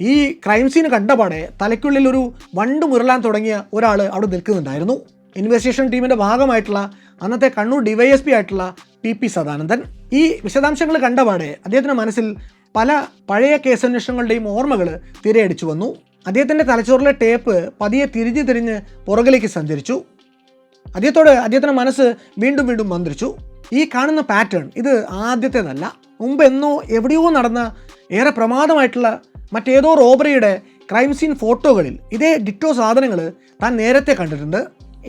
ഈ crime scene കണ്ടപാടെ തലയ്ക്കുള്ളിൽ ഒരു വണ്ട് മുരളാൻ തുടങ്ങിയ ഒരാൾ അവിടെ നിൽക്കുന്നുണ്ടായിരുന്നു. ഇൻവെസ്റ്റിഗേഷൻ ടീമിൻ്റെ ഭാഗമായിട്ടുള്ള അന്നത്തെ കണ്ണൂർ ഡിവൈഎസ്പി ആയിട്ടുള്ള പി സദാനന്ദൻ. ഈ വിശദാംശങ്ങൾ കണ്ടപാടെ അദ്ദേഹത്തിൻ്റെ മനസ്സിൽ പല പഴയ കേസന്വേഷണങ്ങളുടെയും ഓർമ്മകൾ തിരയടിച്ചു വന്നു. അദ്ദേഹത്തിൻ്റെ തലച്ചോറിലെ ടേപ്പ് പതിയെ തിരിഞ്ഞ് പുറകിലേക്ക് സഞ്ചരിച്ചു. അദ്ദേഹത്തിൻ്റെ മനസ്സ് വീണ്ടും വീണ്ടും മന്ത്രിച്ചു. ഈ കാണുന്ന പാറ്റേൺ ഇത് ആദ്യത്തേതല്ല. മുമ്പ് എന്നോ എവിടെയോ നടന്ന ഏറെ പ്രമാദമായിട്ടുള്ള മറ്റേതോ റോബറിയുടെ ക്രൈം സീൻ ഫോട്ടോകളിൽ ഇതേ ഡിറ്റോ സാധനങ്ങൾ താൻ നേരത്തെ കണ്ടിട്ടുണ്ട്.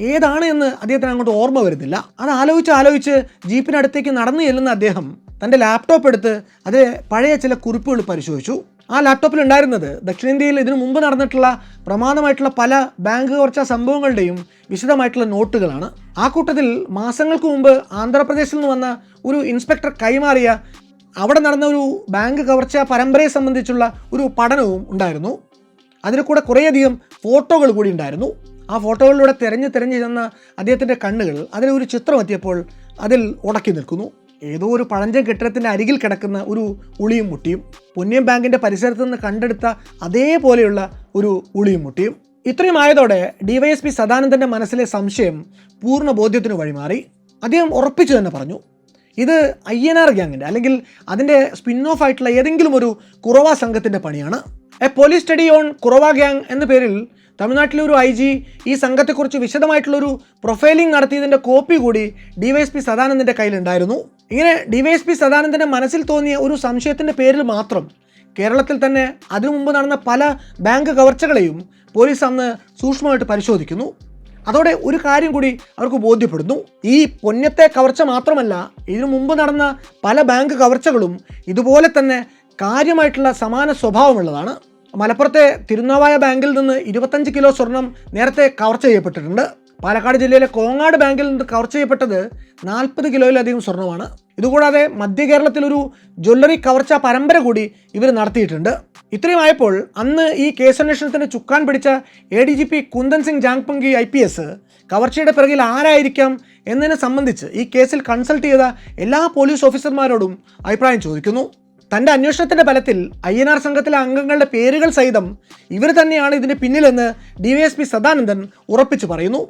ഏതാണ് എന്ന് അദ്ദേഹത്തിന് അങ്ങോട്ട് ഓർമ്മ വരുന്നില്ല. അത് ആലോചിച്ച് ജീപ്പിനടുത്തേക്ക് നടന്നു ചെല്ലുന്ന അദ്ദേഹം തൻ്റെ ലാപ്ടോപ്പ് എടുത്ത് അതിലെ പഴയ ചില കുറിപ്പുകൾ പരിശോധിച്ചു. ആ ലാപ്ടോപ്പിൽ ഉണ്ടായിരുന്നത് ദക്ഷിണേന്ത്യയിൽ ഇതിനു മുമ്പ് നടന്നിട്ടുള്ള പ്രമാദമായിട്ടുള്ള പല ബാങ്ക് കവർച്ചാ സംഭവങ്ങളുടെയും വിശദമായിട്ടുള്ള നോട്ടുകളാണ്. ആ കൂട്ടത്തിൽ മാസങ്ങൾക്ക് മുമ്പ് ആന്ധ്രാപ്രദേശിൽ നിന്ന് വന്ന ഒരു ഇൻസ്പെക്ടർ കൈമാറിയ അവിടെ നടന്ന ഒരു ബാങ്ക് കവർച്ചാ പരമ്പരയെ സംബന്ധിച്ചുള്ള ഒരു പഠനവും ഉണ്ടായിരുന്നു. അതിൽ കൂടെ കുറേയധികം ഫോട്ടോകൾ കൂടി ഉണ്ടായിരുന്നു. ആ ഫോട്ടോകളിലൂടെ തിരഞ്ഞ് ചെന്ന അദ്ദേഹത്തിൻ്റെ കണ്ണുകൾ അതിലൊരു ചിത്രം എത്തിയപ്പോൾ അതിൽ ഉടക്കി നിൽക്കുന്നു. ഏതോ ഒരു പഴഞ്ചൻ കെട്ടിടത്തിൻ്റെ അരികിൽ കിടക്കുന്ന ഒരു ഉളിയും മുട്ടിയും, പുണ്യം ബാങ്കിൻ്റെ പരിസരത്ത് നിന്ന് കണ്ടെടുത്ത അതേപോലെയുള്ള ഒരു ഉളിയും മുട്ടിയും. ഇത്രയും ആയതോടെ ഡിവൈഎസ്പി സദാനന്ദൻ്റെ മനസ്സിലെ സംശയം പൂർണ്ണ ബോധ്യത്തിന് വഴിമാറി. അദ്ദേഹം ഉറപ്പിച്ചു തന്നെ പറഞ്ഞു, ഇത് INR ഗ്യാങ്ങിൻ്റെ അല്ലെങ്കിൽ അതിൻ്റെ സ്പിൻ ഓഫ് ആയിട്ടുള്ള ഏതെങ്കിലും ഒരു കുറവ സംഘത്തിൻ്റെ പണിയാണ്. A police study on Kuruva gang എന്ന പേരിൽ തമിഴ്നാട്ടിലെ ഒരു IG ഈ സംഘത്തെക്കുറിച്ച് വിശദമായിട്ടുള്ളൊരു പ്രൊഫൈലിംഗ് നടത്തിയതിൻ്റെ കോപ്പി കൂടി ഡിവൈഎസ്പി സദാനന്ദൻ്റെ കയ്യിലുണ്ടായിരുന്നു. ഇങ്ങനെ ഡിവൈഎസ്പി സദാനന്ദൻ്റെ മനസ്സിൽ തോന്നിയ ഒരു സംശയത്തിൻ്റെ പേരിൽ മാത്രം കേരളത്തിൽ തന്നെ അതിനു മുമ്പ് നടന്ന പല ബാങ്ക് കവർച്ചകളെയും പോലീസ് അന്ന് സൂക്ഷ്മമായിട്ട് പരിശോധിക്കുന്നു. അതോടെ ഒരു കാര്യം കൂടി അവർക്ക് ബോധ്യപ്പെടുന്നു. ഈ പൊന്നത്തെ കവർച്ച മാത്രമല്ല, ഇതിനു മുമ്പ് നടന്ന പല ബാങ്ക് കവർച്ചകളും ഇതുപോലെ തന്നെ കാര്യമായിട്ടുള്ള സമാന സ്വഭാവമുള്ളതാണ്. മലപ്പുറത്തെ തിരുനാവായ ബാങ്കിൽ നിന്ന് 25 കിലോ സ്വർണം നേരത്തെ കവർച്ച ചെയ്യപ്പെട്ടിട്ടുണ്ട്. പാലക്കാട് ജില്ലയിലെ കോങ്ങാട് ബാങ്കിൽ നിന്ന് കവർച്ച ചെയ്യപ്പെട്ടത് 40 കിലോയിലധികം സ്വർണ്ണമാണ്. ഇതുകൂടാതെ മധ്യ കേരളത്തിലൊരു ജ്വല്ലറി കവർച്ച പരമ്പര കൂടി ഇവർ നടത്തിയിട്ടുണ്ട്. ഇത്രയും ആയപ്പോൾ അന്ന് ഈ കേസന്വേഷണത്തിന് ചുക്കാൻ പിടിച്ച ADGP കുന്ദൻ സിംഗ് ജാങ്പങ്കി IPS കവർച്ചയുടെ പിറകിൽ ആരായിരിക്കാം എന്നതിനെ സംബന്ധിച്ച് ഈ കേസിൽ കൺസൾട്ട് ചെയ്ത എല്ലാ പോലീസ് ഓഫീസർമാരോടും അഭിപ്രായം ചോദിക്കുന്നു. തൻ്റെ അന്വേഷണത്തിൻ്റെ ഫലത്തിൽ INR സംഘത്തിലെ അംഗങ്ങളുടെ പേരുകൾ സഹിതം ഇവർ തന്നെയാണ് ഇതിന് പിന്നിലെന്ന് ഡിവൈഎസ്പി സദാനന്ദൻ ഉറപ്പിച്ചു പറയുന്നു.